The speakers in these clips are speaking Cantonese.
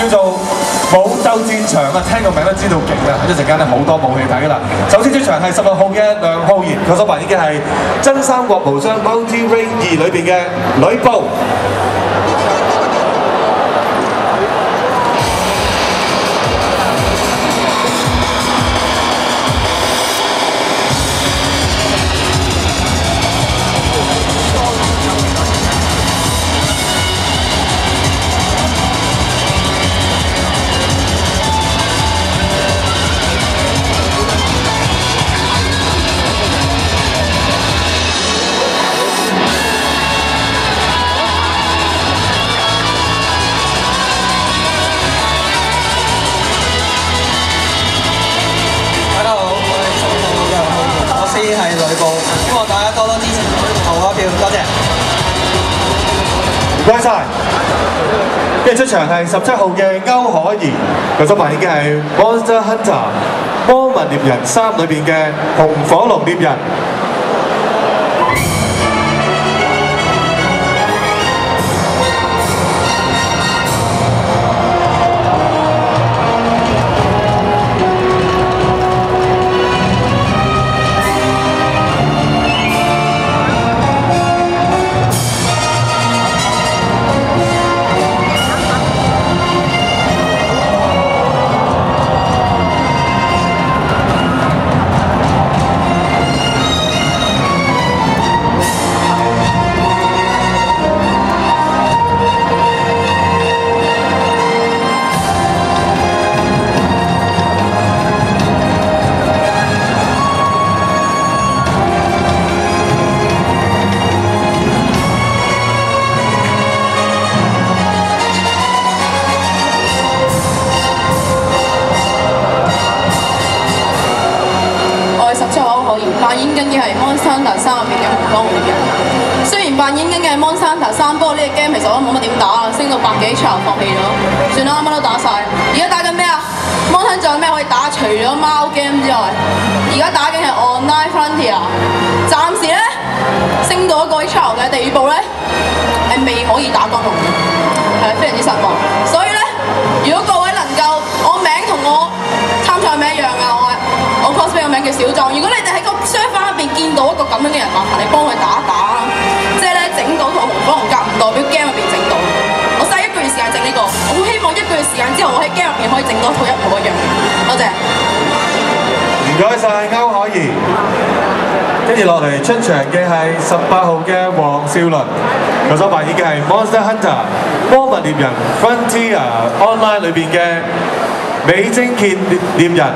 叫做武鬥戰場啊！聽個名都知道勁啦，一陣間咧好多武戲睇啦。首先出場係16號嘅梁浩然，佢所扮演嘅係《真三國無雙 Multi Raid 2》裏邊嘅呂布。希望大家多多支持，投我一票，多謝。唔該晒。跟住出場係17號嘅歐可兒，佢所扮演嘅係《Monster Hunter 魔物獵人3》裏邊嘅紅火龍獵人。扮演緊嘅係《Monster Hunter 3》入邊嘅紅火龍獵人。雖然扮演緊嘅係《Monster Hunter 3》，不過呢個 game 其實我都冇乜點打啊，升到100幾場放棄咗。算啦，乜都打晒。而家打緊咩啊 ？Monster 仲有咩可以打？除咗貓 game 之外，而家打緊係 Online Frontier。暫時咧升到一個 H.R. 嘅地步咧，係未可以打光龍嘅，係非常之失望。所以咧，如果各位能夠，我名同我參賽名一樣啊，我 cosplay 個名叫小壯。如果你哋喺個商販入邊見到一個咁樣嘅人，麻煩你幫佢打一打啦。即係咧整到同紅火龍甲唔代表 game 入邊整到。我嘥1個月時間整呢個，我好希望1個月時間之後，我喺 game 入邊可以整到一套一模一樣。多謝。唔該晒歐可兒。跟住落嚟出場嘅係18號嘅黃少倫，佢所扮演嘅係 Monster Hunter 魔物獵人 Frontier Online 裏邊嘅美晶劍獵人。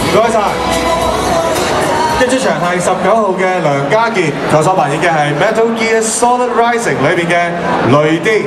唔該晒。跟住出場係19號嘅梁家傑，佢所扮演嘅係 Metal Gear Solid Rising 裏邊嘅雷電。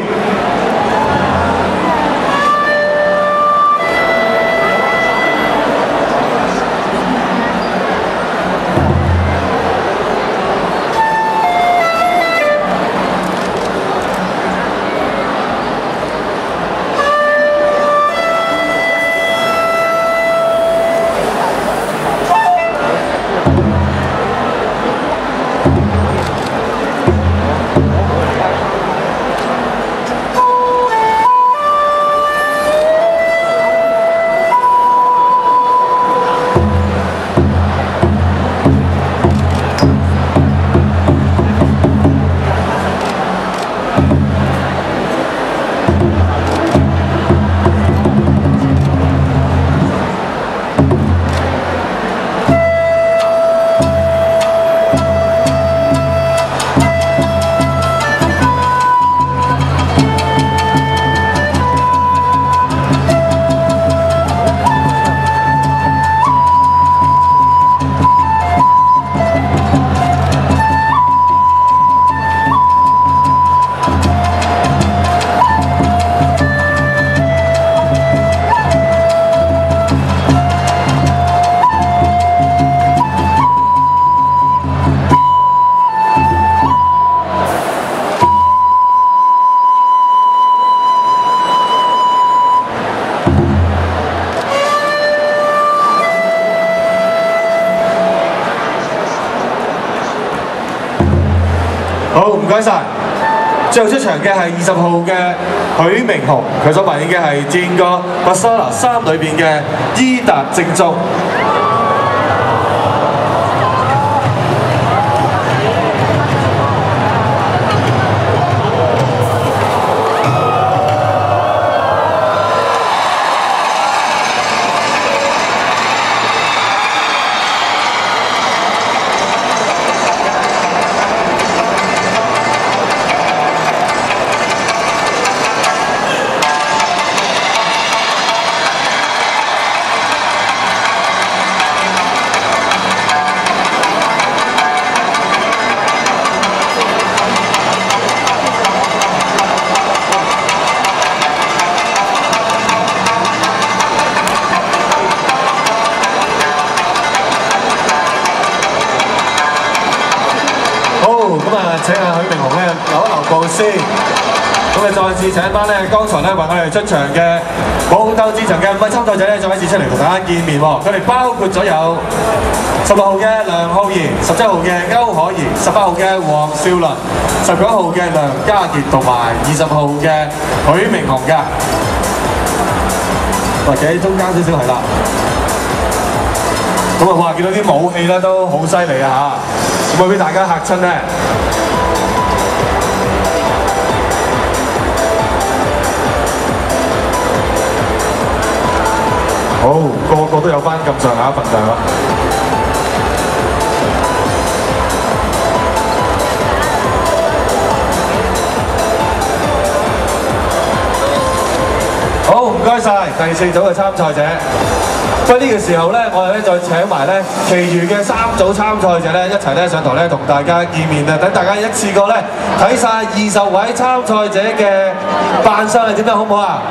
好，唔該晒。最後出場嘅係20號嘅許明雄，佢所扮演嘅係戰歌《Basara 3》裏邊嘅伊達正宗。請阿許明雄咧留一留步先，咁啊再次請翻咧剛才咧為我哋出場嘅武鬥戰場嘅5位參賽者咧再一次出嚟同大家見面喎。佢哋包括咗有16號嘅梁浩然、17號嘅歐可兒、18號嘅黃少麟、19號嘅梁家傑同埋20號嘅許明雄㗎。或者中間少少係啦。咁啊哇！見到啲武器咧都好犀利啊嚇，會唔會俾大家嚇親咧？好，個個都有翻咁上下份量啦。好，唔該晒第4組嘅參賽者。所以呢個時候咧，我哋咧再請埋咧其餘嘅3組參賽者咧一齊咧上台咧同大家見面啊！等大家一次過咧睇晒20位參賽者嘅扮相係點樣，好唔好啊？